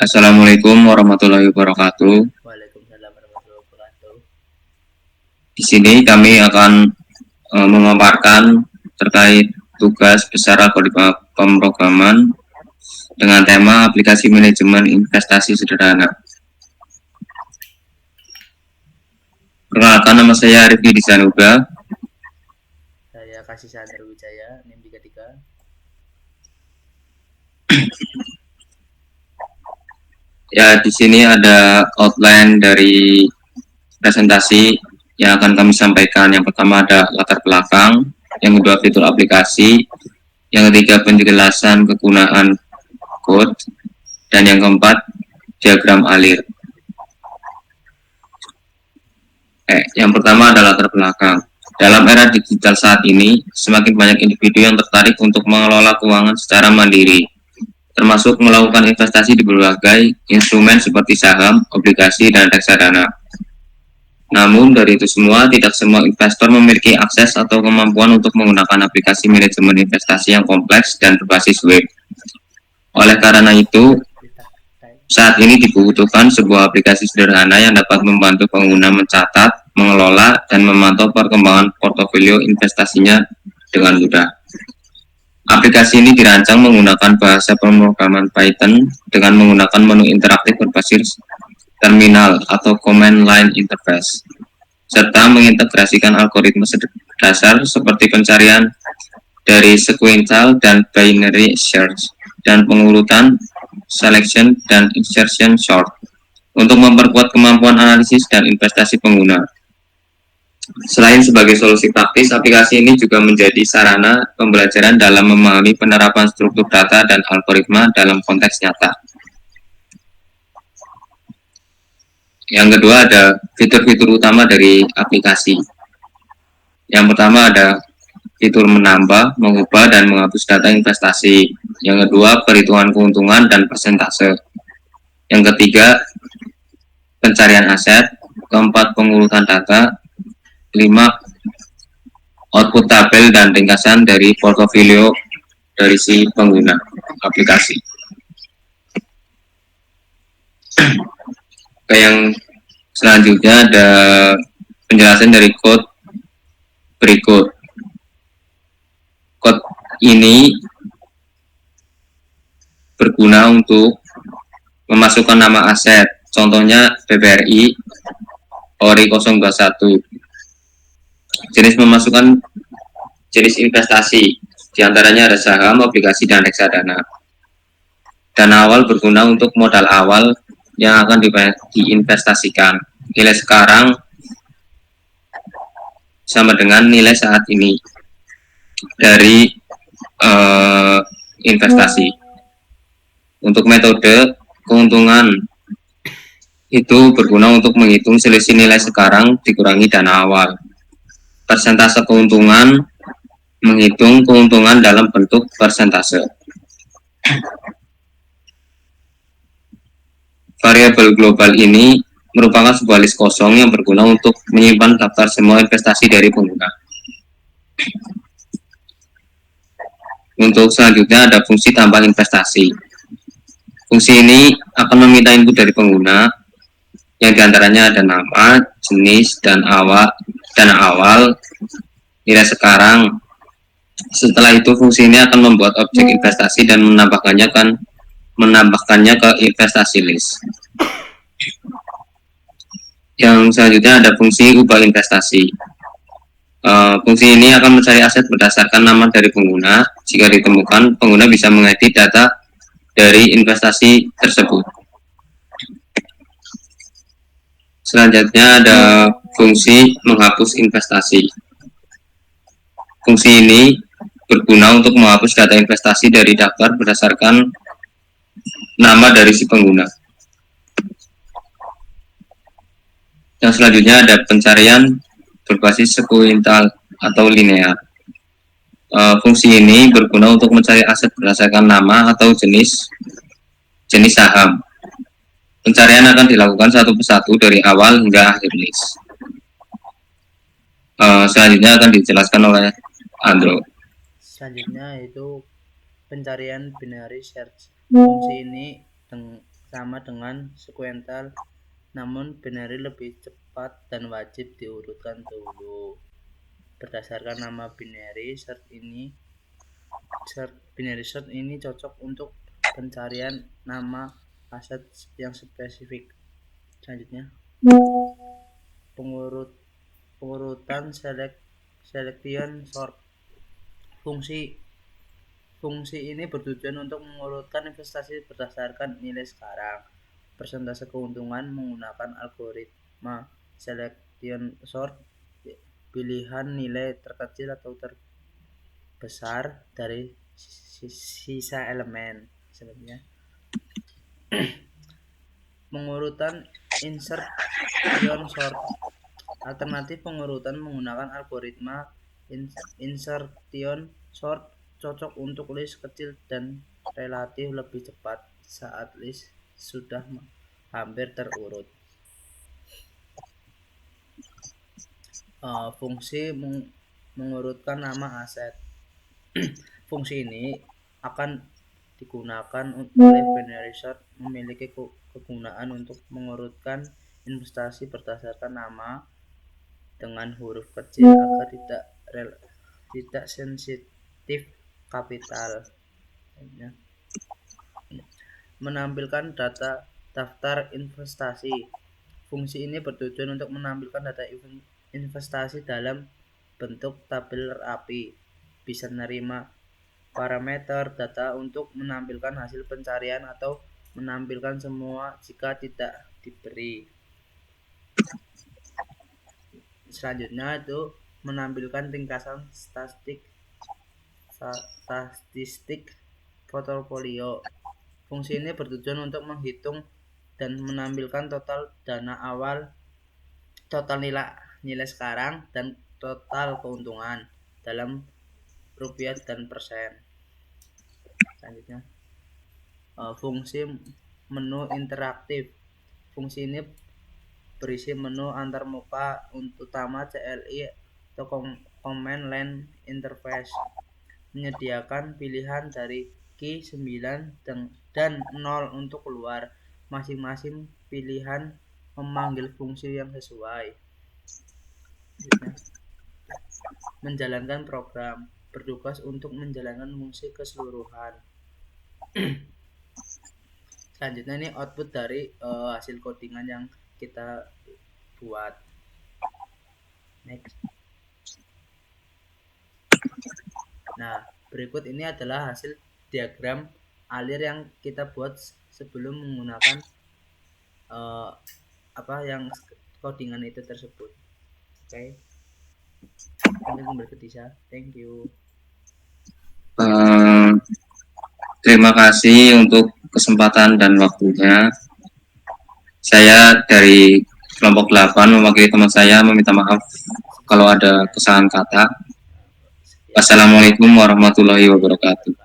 Assalamualaikum warahmatullahi wabarakatuh. Waalaikumsalam warahmatullahi wabarakatuh. Di sini kami akan memaparkan terkait tugas besar algoritma pemrograman dengan tema aplikasi manajemen investasi sederhana. Perkenalkan, nama saya Rifki Disanuga. Saya Kasih Sandra Wijaya, NIM 33. Ya, di sini ada outline dari presentasi yang akan kami sampaikan. Yang pertama ada latar belakang, yang kedua fitur aplikasi, yang ketiga penjelasan kegunaan code, dan yang keempat diagram alir. Yang pertama adalah latar belakang. Dalam era digital saat ini, semakin banyak individu yang tertarik untuk mengelola keuangan secara mandiri, termasuk melakukan investasi di berbagai instrumen seperti saham, obligasi, dan reksadana. Namun, dari itu semua, tidak semua investor memiliki akses atau kemampuan untuk menggunakan aplikasi manajemen investasi yang kompleks dan berbasis web. Oleh karena itu, saat ini dibutuhkan sebuah aplikasi sederhana yang dapat membantu pengguna mencatat, mengelola, dan memantau perkembangan portofolio investasinya dengan mudah. Aplikasi ini dirancang menggunakan bahasa pemrograman Python dengan menggunakan menu interaktif berbasis terminal atau command line interface, serta mengintegrasikan algoritma dasar seperti pencarian dari sequential dan binary search, dan pengurutan selection dan insertion sort untuk memperkuat kemampuan analisis dan investasi pengguna. Selain sebagai solusi praktis, aplikasi ini juga menjadi sarana pembelajaran dalam memahami penerapan struktur data dan algoritma dalam konteks nyata. Yang kedua ada fitur-fitur utama dari aplikasi. Yang pertama ada fitur menambah, mengubah, dan menghapus data investasi. Yang kedua, perhitungan keuntungan dan persentase. Yang ketiga, pencarian aset. Keempat, pengurutan data. 5. Output tabel dan ringkasan dari portofolio dari si pengguna aplikasi. Oke, yang selanjutnya ada penjelasan dari code berikut. Code ini berguna untuk memasukkan nama aset, contohnya BBRI ORI 021. Jenis memasukkan jenis investasi, diantaranya ada saham, obligasi, dan reksadana. Dana awal berguna untuk modal awal yang akan diinvestasikan. Nilai sekarang sama dengan nilai saat ini dari investasi. Untuk metode keuntungan itu berguna untuk menghitung selisih nilai sekarang dikurangi dana awal. Persentase keuntungan menghitung keuntungan dalam bentuk persentase. Variabel global ini merupakan sebuah list kosong yang berguna untuk menyimpan daftar semua investasi dari pengguna. Untuk selanjutnya ada fungsi tambah investasi. Fungsi ini akan meminta input dari pengguna yang diantaranya ada nama, jenis, dan dana awal, nilai sekarang. Setelah itu fungsi ini akan membuat objek investasi dan menambahkannya ke investasi list. Yang selanjutnya ada fungsi ubah investasi. Fungsi ini akan mencari aset berdasarkan nama dari pengguna. Jika ditemukan, pengguna bisa mengedit data dari investasi tersebut. Selanjutnya ada fungsi menghapus investasi. Fungsi ini berguna untuk menghapus data investasi dari daftar berdasarkan nama dari si pengguna. Yang selanjutnya ada pencarian berbasis sekuensial atau linear. Fungsi ini berguna untuk mencari aset berdasarkan nama atau jenis saham. Pencarian akan dilakukan satu persatu dari awal hingga akhir list. Selanjutnya akan dijelaskan oleh Andro. Selanjutnya itu pencarian binary search. Fungsi ini sama dengan sekuensial, namun binary lebih cepat dan wajib diurutkan dulu. Berdasarkan nama binary search ini cocok untuk pencarian nama aset yang spesifik. Selanjutnya, pengurutan selection sort. Fungsi ini bertujuan untuk mengurutkan investasi berdasarkan nilai sekarang. Persentase keuntungan menggunakan algoritma selection sort. Pilihan nilai terkecil atau terbesar dari sisa elemen. Selanjutnya, pengurutan insertion sort. Alternatif pengurutan menggunakan algoritma insertion sort cocok untuk list kecil dan relatif lebih cepat saat list sudah hampir terurut. Fungsi mengurutkan nama aset. Fungsi ini akan digunakan oleh binary search, memiliki kegunaan untuk mengurutkan investasi berdasarkan nama dengan huruf kecil agar tidak sensitif kapital. Menampilkan daftar investasi. Fungsi ini bertujuan untuk menampilkan data investasi dalam bentuk tabel rapi. Bisa menerima parameter data untuk menampilkan hasil pencarian atau menampilkan semua jika tidak diberi. Selanjutnya itu menampilkan ringkasan statistik portofolio. Fungsi ini bertujuan untuk menghitung dan menampilkan total dana awal, total nilai sekarang, dan total keuntungan dalam rupiah dan persen. Selanjutnya, fungsi menu interaktif. Fungsi ini berisi menu antarmuka utama CLI atau command line interface, menyediakan pilihan dari key 9 dan 0 untuk keluar. Masing-masing pilihan memanggil fungsi yang sesuai. Menjalankan program, bertugas untuk menjalankan fungsi keseluruhan. Selanjutnya ini output dari hasil codingan yang kita buat. Next. Nah, berikut ini adalah hasil diagram alir yang kita buat sebelum menggunakan yang codingan itu tersebut. Oke. Mungkin kembali ke Tisa. Thank you. Terima kasih untuk kesempatan dan waktunya. Saya dari kelompok 8 mewakili teman saya meminta maaf kalau ada kesalahan kata. Wassalamualaikum warahmatullahi wabarakatuh.